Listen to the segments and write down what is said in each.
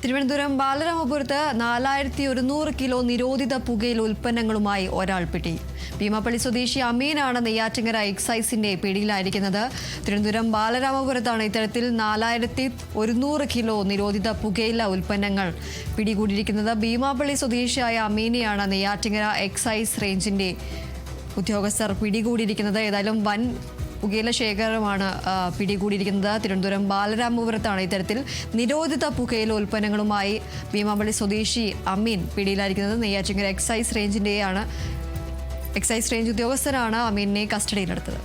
Thiruvananthapuram ബാലരാമപുരത്ത് 4100 kilo നിരോധിത പുകയില ഉൽപ്പന്നങ്ങളുമായി ഒരാൾ പിടി. ഭീമാപ്പള്ളി സ്വദേശി അമീനാണ് നെയ്യാറ്റിങ്കര എക്സൈസിന്റെ പിടിയിലായിരിക്കുന്നത്. തിരുവനന്തപുരം ബാലരാമപുരത്താണ് ഇത്തരത്തിൽ 4100 കിലോ നിരോധിത പുകയില ഉൽപ്പന്നങ്ങൾ പിടികൂടിയിരിക്കുന്നത്. ഭീമാപ്പള്ളി സ്വദേശിയായ അമീനെയാണ് നെയ്യാറ്റിങ്കര എക്സൈസ് റേഞ്ചിന്റെ ഉദ്യോഗസ്ഥർ പിടികൂടിയിരിക്കുന്നത്. ഏതായാലും വൻ പുകയില ശേഖരമാണ് പിടികൂടിയിരിക്കുന്നത്. തിരുവനന്തപുരം ബാലരാമപുരത്താണ് ഇത്തരത്തിൽ നിരോധിത പുകയില ഉൽപ്പന്നങ്ങളുമായി ഭീമാപ്പള്ളി സ്വദേശി അമീൻ പിടിയിലായിരിക്കുന്നത്. നെയ്യാറ്റിങ്കര എക്സൈസ് റേഞ്ച് ഉദ്യോഗസ്ഥരാണ് അമീനെ കസ്റ്റഡിയിലെടുത്തത്.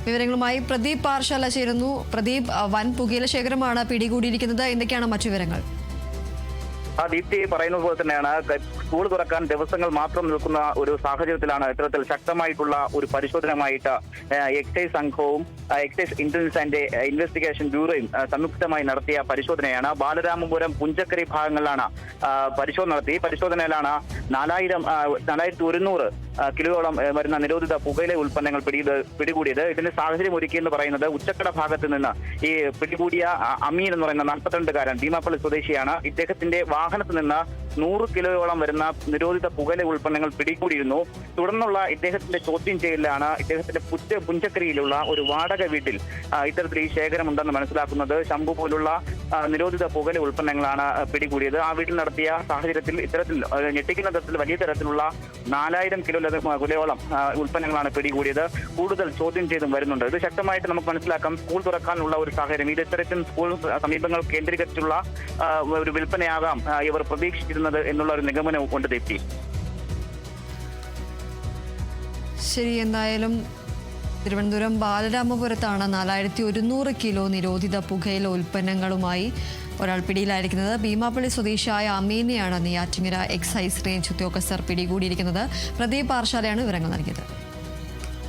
വിവരങ്ങളുമായി പ്രദീപ് പാറശാല ചേരുന്നു. പ്രദീപ്, വൻ പുകയില ശേഖരമാണ് പിടികൂടിയിരിക്കുന്നത്. എന്തൊക്കെയാണ് മറ്റു വിവരങ്ങൾ? ദീപ്തി പറയുന്നത് പോലെ തന്നെയാണ്, സ്കൂൾ തുറക്കാൻ ദിവസങ്ങൾ മാത്രം നിൽക്കുന്ന ഒരു സാഹചര്യത്തിലാണ് ഇത്തരത്തിൽ ശക്തമായിട്ടുള്ള ഒരു പരിശോധനയുമായിട്ട് എക്സൈസ് സംഘവും എക്സൈസ് ഇന്റലിജൻസ് ആൻഡ് ഇൻവെസ്റ്റിഗേഷൻ ബ്യൂറോയും സംയുക്തമായി നടത്തിയ പരിശോധനയാണ്. ബാലരാമപുരം പുഞ്ചക്കരി ഭാഗങ്ങളിലാണ് പരിശോധന നടത്തി. പരിശോധനയിലാണ് 4100 കിലോയോളം വരുന്ന നിരോധിത പുകയില ഉൽപ്പന്നങ്ങൾ പിടികൂടിയത്. ഇതിന്റെ സാഹചര്യം ഒരുക്കിയെന്ന് പറയുന്നത് ഉച്ചക്കട ഭാഗത്ത് നിന്ന് ഈ പിടികൂടിയ അമീൻ എന്ന് പറയുന്ന 42-കാരൻ ഭീമാപ്പള്ളി സ്വദേശിയാണ്. ഇദ്ദേഹത്തിന്റെ വാഹനത്തിൽ നിന്ന് 100 കിലോയോളം വരുന്ന നിരോധിത പുകയില ഉൽപ്പന്നങ്ങൾ പിടികൂടിയിരുന്നു. തുടർന്നുള്ള ഇദ്ദേഹത്തിന്റെ ചോദ്യം ചെയ്യലിലാണ് ഇദ്ദേഹത്തിന്റെ പുഞ്ചക്കരിയിലുള്ള ഒരു വാടക വീട്ടിൽ ഇത്തരത്തിൽ ഈ ശേഖരമുണ്ടെന്ന് മനസ്സിലാക്കുന്നത്. ശംഭു പോലുള്ള നിരോധിത പുകയില ഉൽപ്പന്നങ്ങളാണ് പിടികൂടിയത്. ആ വീട്ടിൽ നടത്തിയ സാഹചര്യത്തിൽ ഇത്തരത്തിൽ ഞെട്ടിക്കുന്ന തരത്തിൽ വലിയ തരത്തിലുള്ള 4000 കിലോയോളം ഉൽപ്പന്നങ്ങളാണ് പിടികൂടിയത്. കൂടുതൽ ചോദ്യം ചെയ്തും വരുന്നുണ്ട്. ഇത് ശക്തമായിട്ട് നമുക്ക് മനസ്സിലാക്കാം, സ്കൂൾ തുറക്കാനുള്ള ഒരു സാഹചര്യം. ഇത് ഇത്തരത്തിൽ സ്കൂൾ സമീപങ്ങൾ കേന്ദ്രീകരിച്ചുള്ള ഒരു വിൽപ്പനയാകാം ഇവർ പ്രതീക്ഷിച്ചിരുന്നത് എന്നുള്ള ഒരു നിഗമനവും കൊണ്ട് തെറ്റി. ശരി, എന്തായാലും തിരുവനന്തപുരം ബാലരാമപുരത്താണ് 4100 കിലോ നിരോധിത പുകയില ഉൽപ്പന്നങ്ങളുമായി ഒരാൾ പിടിയിലായിരിക്കുന്നത്. ഭീമാപ്പള്ളി സ്വദേശിയായ അമീനെയാണ് നെയ്യാറ്റിങ്കര എക്സൈസ് റേഞ്ച് ഉദ്യോഗസ്ഥർ പിടികൂടിയിരിക്കുന്നത്. പ്രദീപ് പാറശാലയാണ് വിവരങ്ങൾ നൽകിയത്.